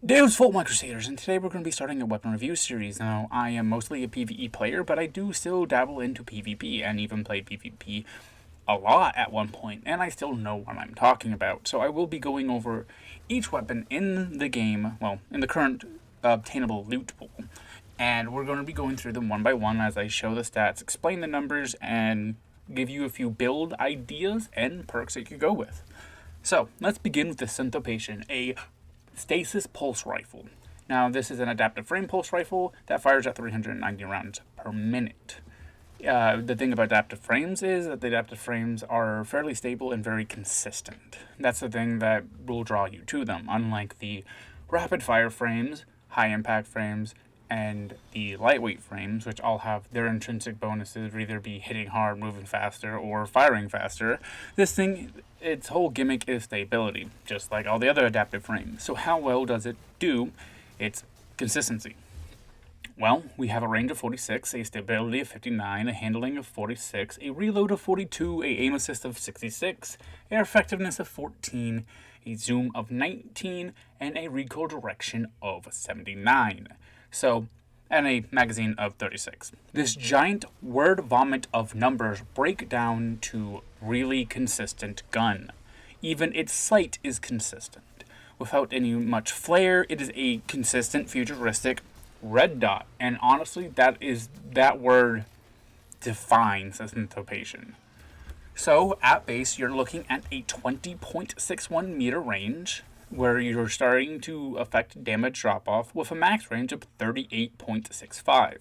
Deus Fault my Crusaders, and today we're going to be starting a weapon review series. Now, I am mostly a PvE player, but I do still dabble into PvP, and even played PvP a lot at one point, and I still know what I'm talking about. So I will be going over each weapon in the game, well, in the current obtainable loot pool, and we're going to be going through them one by one as I show the stats, explain the numbers, and give you a few build ideas and perks that you could go with. So, let's begin with the Syncopation, a Stasis Pulse Rifle. Now, this is an adaptive frame pulse rifle that fires at 390 rounds per minute. The thing about adaptive frames is that the adaptive frames are fairly stable and very consistent. That's the thing that will draw you to them, unlike the rapid fire frames, high impact frames, and the lightweight frames, which all have their intrinsic bonuses, either be hitting hard, moving faster, or firing faster. This thing, its whole gimmick is stability, just like all the other adaptive frames. So how well does it do its consistency? Well, we have a range of 46, a stability of 59, a handling of 46, a reload of 42, a aim assist of 66, air effectiveness of 14, a zoom of 19, and a recoil direction of 79. So, and a magazine of 36. This giant word vomit of numbers break down to really consistent gun. Even its sight is consistent. Without any much flair, it is a consistent futuristic red dot. And honestly, that word defines a Syncopation. So, at base, you're looking at a 20.61 meter range, where you're starting to affect damage drop-off with a max range of 38.65,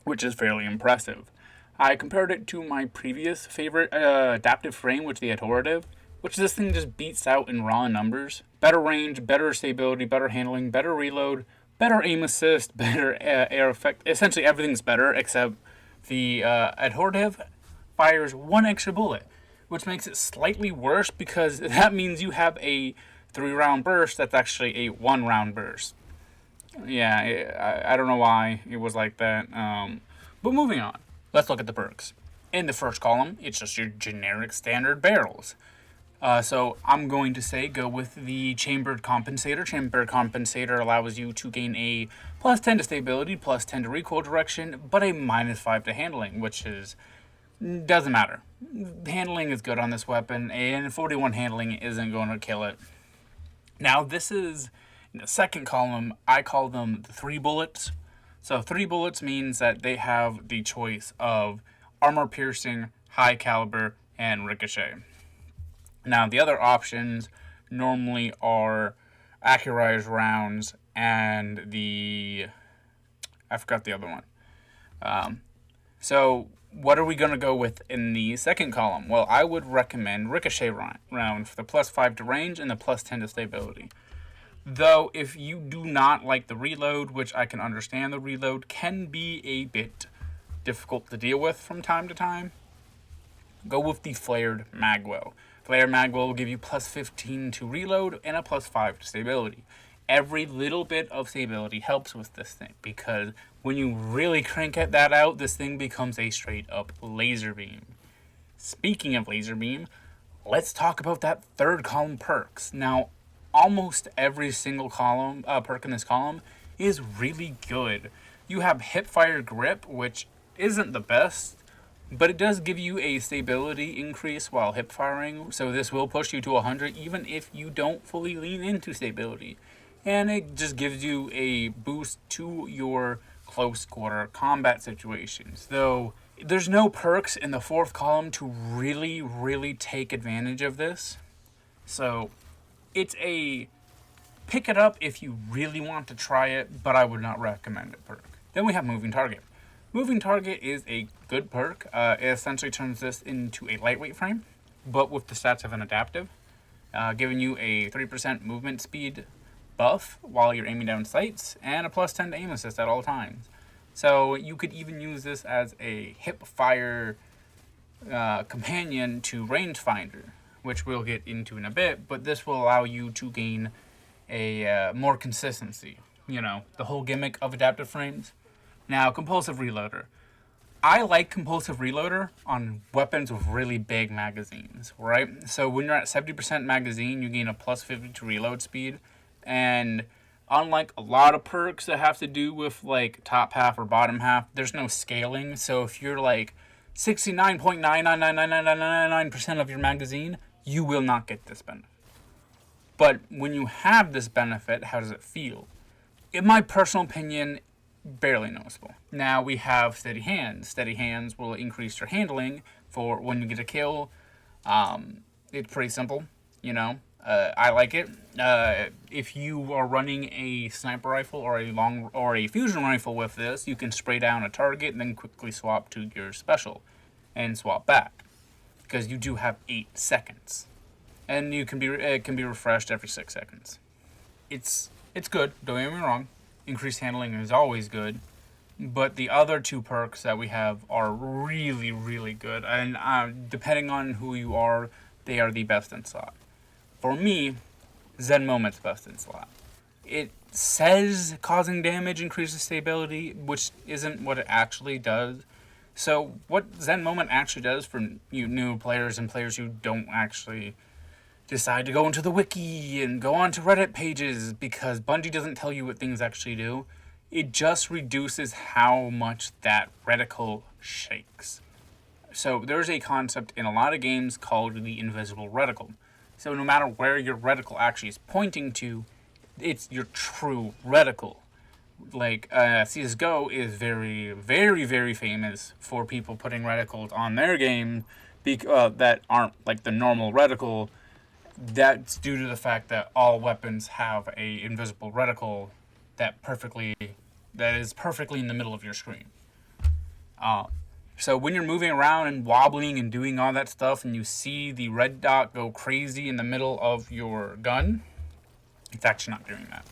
which is fairly impressive. I compared it to my previous favorite adaptive frame, which is the Authoritative, which this thing just beats out in raw numbers. Better range, better stability, better handling, better reload, better aim assist, better air effect. Essentially everything's better, except the Authoritative fires one extra bullet, which makes it slightly worse because that means you have a 3-round burst that's actually a 1-round burst. Yeah, I don't know why it was like that. But moving on, let's look at the perks. In the first column, it's just your generic standard barrels. So I'm going to say go with the Chambered Compensator. Chambered Compensator allows you to gain a plus 10 to stability, plus 10 to recoil direction, but a minus 5 to handling, which doesn't matter. Handling is good on this weapon, and 41 handling isn't going to kill it. Now, this is, in the second column, I call them the 3 bullets. So 3 bullets means that they have the choice of armor piercing, high caliber, and ricochet. Now, the other options normally are accurized rounds and I forgot the other one. So what are we going to go with in the second column? Well, I would recommend Ricochet round for the plus 5 to range and the plus 10 to stability. Though, if you do not like the reload, which I can understand the reload can be a bit difficult to deal with from time to time, go with the Flared Magwell. Flared Magwell will give you plus 15 to reload and a plus 5 to stability. Every little bit of stability helps with this thing, because when you really crank that out, this thing becomes a straight up laser beam. Speaking of laser beam, let's talk about that third column perks. Now, almost every single column perk in this column is really good. You have Hipfire Grip, which isn't the best, but it does give you a stability increase while hip firing, so this will push you to 100 even if you don't fully lean into stability. And it just gives you a boost to your close quarter combat situations. Though there's no perks in the fourth column to really take advantage of this. So it's a pick it up if you really want to try it, but I would not recommend it perk. Then we have Moving Target. Moving Target is a good perk. It essentially turns this into a lightweight frame, but with the stats of an adaptive, giving you a 3% movement speed buff while you're aiming down sights, and a plus 10 to aim assist at all times. So you could even use this as a hip fire companion to rangefinder, which we'll get into in a bit, but this will allow you to gain a more consistency. You know, the whole gimmick of adaptive frames. Now, Compulsive Reloader. I like Compulsive Reloader on weapons with really big magazines, right? So when you're at 70% magazine, you gain a plus 50 to reload speed, and Unlike a lot of perks that have to do with like top half or bottom half, there's no scaling. So if you're like 69.9999999% of your magazine, you will not get this benefit. But when you have this benefit, how does it feel? In my personal opinion, barely noticeable. Now we have Steady Hands. Steady Hands will increase your handling for when you get a kill. It's pretty simple, you know. I like it. If you are running a sniper rifle or a fusion rifle with this, you can spray down a target and then quickly swap to your special and swap back, because you do have 8 seconds, and it can be refreshed every 6 seconds. It's good. Don't get me wrong. Increased handling is always good, but the other 2 perks that we have are really, really good, and depending on who you are, they are the best in slot. For me, Zen Moment's best in slot. It says causing damage increases stability, which isn't what it actually does. So what Zen Moment actually does for you new players and players who don't actually decide to go into the wiki and go onto Reddit pages because Bungie doesn't tell you what things actually do, it just reduces how much that reticle shakes. So there's a concept in a lot of games called the Invisible Reticle. So no matter where your reticle actually is pointing to, it's your true reticle. Like, CSGO is very, very, very famous for people putting reticles on their game that aren't like the normal reticle. That's due to the fact that all weapons have a invisible reticle that is perfectly in the middle of your screen. So when you're moving around and wobbling and doing all that stuff and you see the red dot go crazy in the middle of your gun, it's actually not doing that.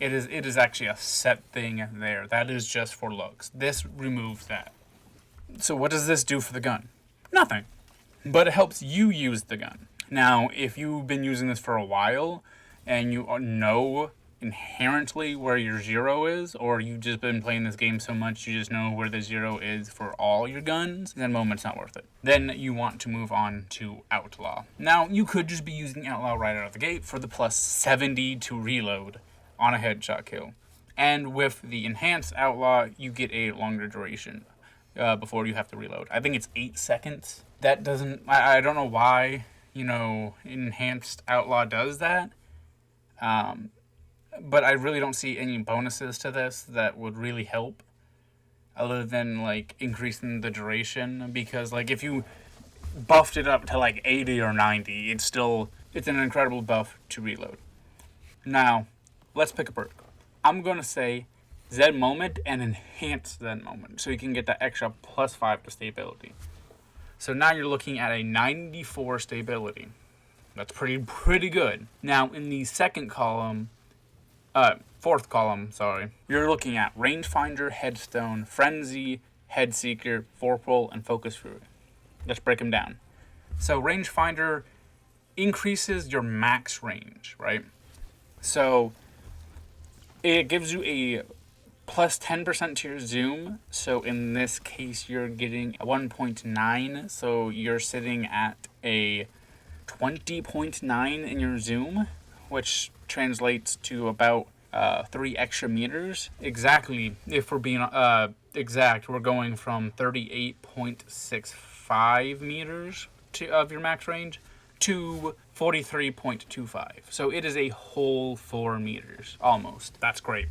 It is actually a set thing there. That is just for looks. This removes that. So what does this do for the gun? Nothing. But it helps you use the gun. Now, if you've been using this for a while and you know inherently where your 0 is, or you've just been playing this game so much you just know where the 0 is for all your guns, then Moment's not worth it. Then you want to move on to Outlaw. Now, you could just be using Outlaw right out of the gate for the plus 70 to reload on a headshot kill. And with the enhanced Outlaw, you get a longer duration before you have to reload. I think it's 8 seconds. That doesn't... I don't know why, enhanced Outlaw does that. But I really don't see any bonuses to this that would really help, other than like increasing the duration. Because like if you buffed it up to like 80 or 90, it's an incredible buff to reload. Now, let's pick a perk. I'm gonna say Zen Moment and Enhanced Zen Moment, so you can get that extra plus 5 to stability. So now you're looking at a 94 stability. That's pretty good. Now in the fourth column, you're looking at Rangefinder, Headstone, Frenzy, Headseeker, Vorpal, and Focus Fury. Let's break them down. So Rangefinder increases your max range, right? So it gives you a plus 10% to your zoom. So in this case, you're getting a 1.9. So you're sitting at a 20.9 in your zoom, which translates to about 3 extra meters. Exactly, if we're being exact, we're going from 38.65 meters of your max range to 43.25. So it is a whole 4 meters, almost. That's great.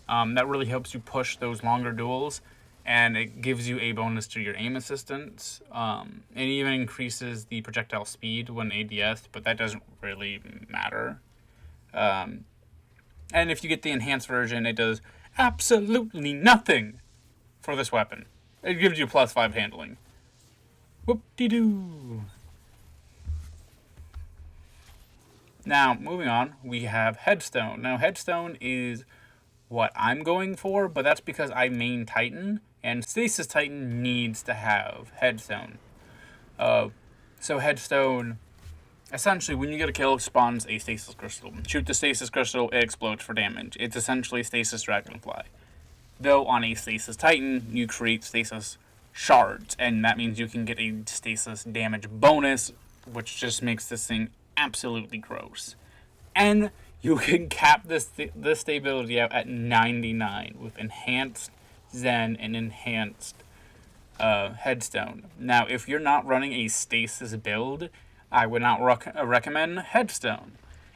That really helps you push those longer duels, and it gives you a bonus to your aim assistance. It even increases the projectile speed when ADS, but that doesn't really matter. And if you get the enhanced version, it does absolutely nothing for this weapon. It gives you plus 5 handling. Whoop-de-doo. Now, moving on, we have Headstone. Now, Headstone is what I'm going for, but that's because I main Titan, and Stasis Titan needs to have Headstone. So Headstone, essentially, when you get a kill, it spawns a Stasis Crystal. Shoot the Stasis Crystal, it explodes for damage. It's essentially Stasis Dragonfly. Though on a Stasis Titan, you create Stasis Shards, and that means you can get a Stasis damage bonus, which just makes this thing absolutely gross. And you can cap this stability out at 99 with enhanced Zen and enhanced Headstone. Now, if you're not running a stasis build, I would not recommend Headstone.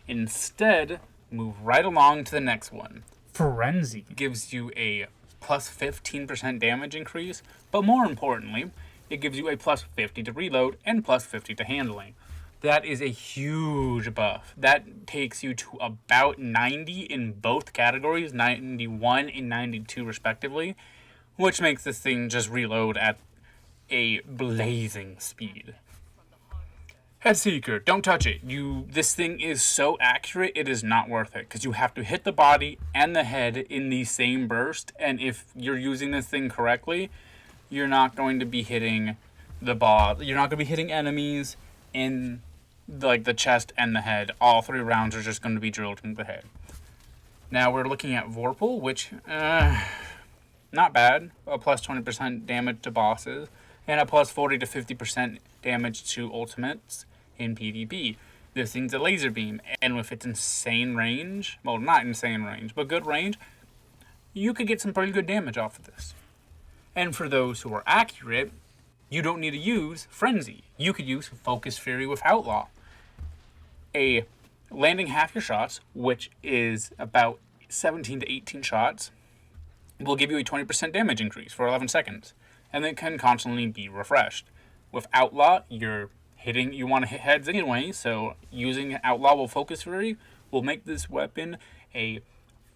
Instead, move right along to the next one. Frenzy gives you a plus 15% damage increase, but more importantly, it gives you a plus 50 to reload and plus 50 to handling. That is a huge buff. That takes you to about 90 in both categories, 91 and 92 respectively, which makes this thing just reload at a blazing speed. Headseeker, don't touch it. This thing is so accurate, it is not worth it, because you have to hit the body and the head in the same burst, and if you're using this thing correctly, you're not going to be hitting the boss. You're not going to be hitting enemies in the chest and the head. All 3 rounds are just going to be drilled into the head. Now we're looking at Vorpal, which, not bad. A plus 20% damage to bosses, and a plus 40 to 50% damage to ultimates in PvP. This thing's a laser beam, and with its insane range, well, not insane range, but good range, you could get some pretty good damage off of this. And for those who are accurate, you don't need to use Frenzy. You could use Focus Fury with Outlaw. A landing half your shots, which is about 17 to 18 shots, will give you a 20% damage increase for 11 seconds, and it can constantly be refreshed. With Outlaw, you want to hit heads anyway, so using Outlaw with Focus Fury will make this weapon a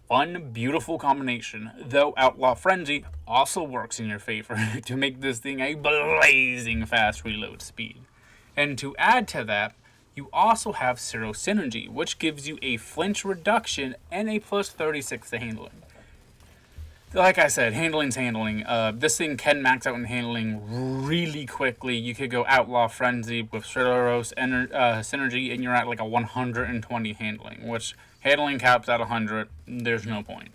fun, beautiful combination, though Outlaw Frenzy also works in your favor to make this thing a blazing fast reload speed. And to add to that, you also have Zero Synergy, which gives you a flinch reduction and a plus 36 to handling. Like I said, handling's handling. This thing can max out in handling really quickly. You could go Outlaw Frenzy with Zero Synergy, and you're at like a 120 handling, which handling caps at 100. There's no point.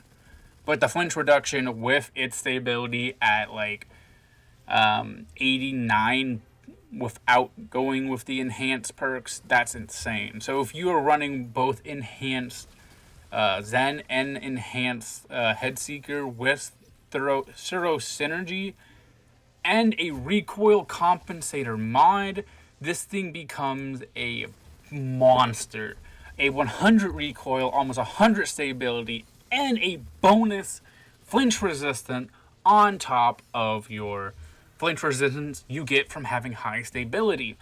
But the flinch reduction with its stability at like 89 without going with the enhanced perks, that's insane. So if you are running both enhanced Zen and enhanced Headseeker with Zero Synergy and a recoil compensator mod, this thing becomes a monster. A 100 recoil, almost 100 stability, and a bonus flinch resistant on top of your flinch resistance you get from having high stability.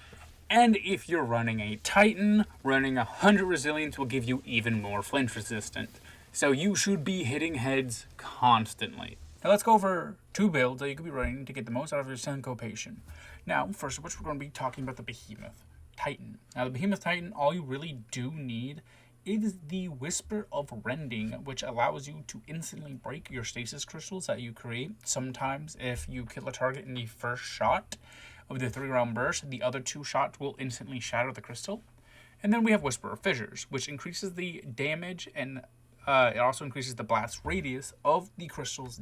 And if you're running a Titan, running 100 resilience will give you even more flinch resistant. So you should be hitting heads constantly. Now let's go over 2 builds that you could be running to get the most out of your Syncopation. Now, first of which we're going to be talking about the Behemoth Titan. Now the Behemoth Titan, all you really do need is the Whisper of Rending, which allows you to instantly break your stasis crystals that you create. Sometimes if you kill a target in the first shot of the 3-round burst, the other 2 shots will instantly shatter the crystal. And then we have Whisper of Fissures, which increases the damage and it also increases the blast radius of the crystal's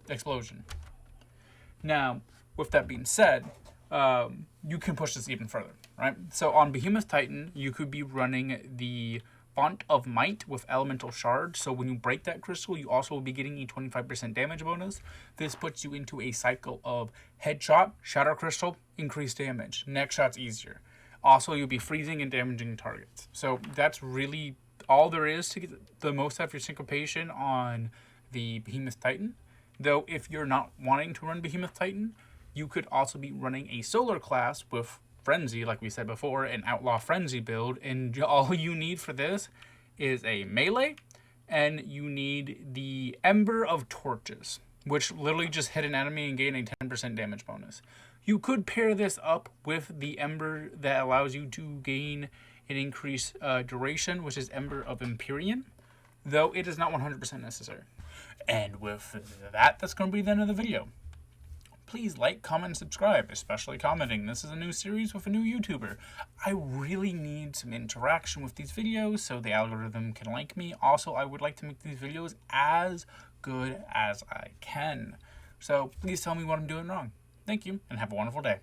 explosion. Now, with that being said, you can push this even further, right? So on Behemoth Titan, you could be running the Font of Might with Elemental Shards. So when you break that crystal, you also will be getting a 25% damage bonus. This puts you into a cycle of headshot, shatter crystal, increased damage. Next shot's easier. Also, you'll be freezing and damaging targets. So that's really all there is to get the most out of your Syncopation on the Behemoth Titan. Though if you're not wanting to run Behemoth Titan, you could also be running a solar class with Frenzy, like we said before, an Outlaw Frenzy build, and all you need for this is a melee, and you need the Ember of Torches, which literally just hit an enemy and gain a 10% damage bonus. You could pair this up with the Ember that allows you to gain an increased duration, which is Ember of Empyrean, though it is not 100% necessary. And with that, that's going to be the end of the video. Please like, comment, and subscribe, especially commenting. This is a new series with a new YouTuber. I really need some interaction with these videos so the algorithm can like me. Also, I would like to make these videos as good as I can. So please tell me what I'm doing wrong. Thank you, and have a wonderful day.